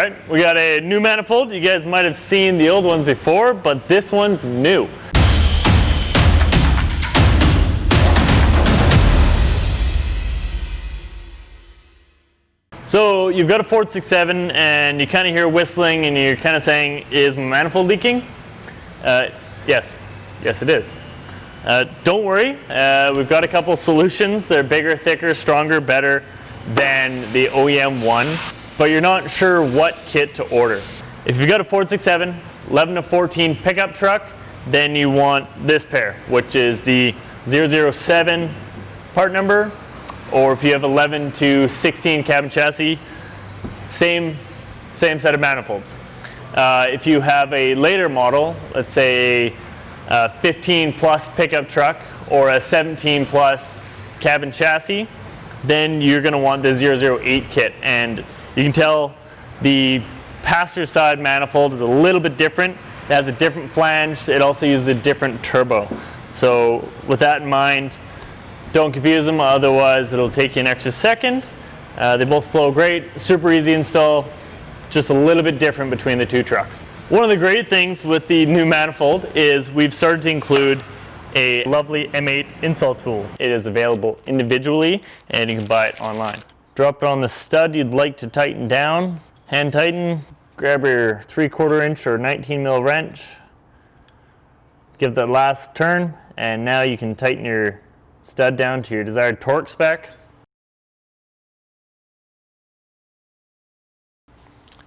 right, we got a new manifold. You guys might have seen the old ones before, but this one's new. So you've got a 467 and you kind of hear whistling and you're kind of saying, is my manifold leaking? Yes it is. Don't worry, we've got a couple solutions. They're bigger, thicker, stronger, better than the OEM one, but you're not sure what kit to order. If you've got a 467, 11 to 14 pickup truck, then you want this pair, which is the 007 part number, or if you have 11 to 16 cabin chassis, same set of manifolds. If you have a later model, let's say a 15 plus pickup truck or a 17 plus cabin chassis, then you're going to want the 008 kit. And you can tell the passenger side manifold is a little bit different. It has a different flange. It also uses a different turbo. So with that in mind, don't confuse them, otherwise it'll take you an extra second. They both flow great, super easy install, just a little bit different between the two trucks. One of the great things with the new manifold is we've started to include a lovely M8 install tool. It is available individually and you can buy it online. Drop it on the stud you'd like to tighten down, hand tighten, grab your 3/4 inch or 19 mil wrench, give that last turn, and now you can tighten your stud down to your desired torque spec.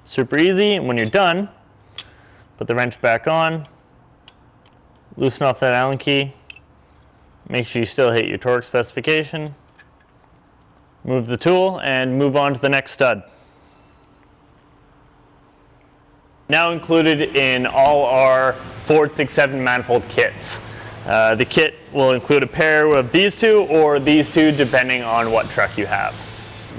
Super easy, and when you're done, put the wrench back on, loosen off that Allen key, make sure you still hit your torque specification, move the tool, and move on to the next stud. Now included in all our 467 manifold kits. The kit will include a pair of these two or these two depending on what truck you have.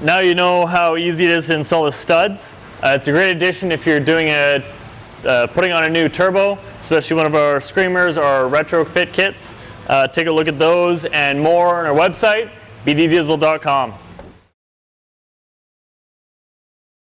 Now you know how easy it is to install the studs. It's a great addition if you're doing putting on a new turbo, especially one of our screamers or our retrofit kits. Take a look at those and more on our website, bddiesel.com.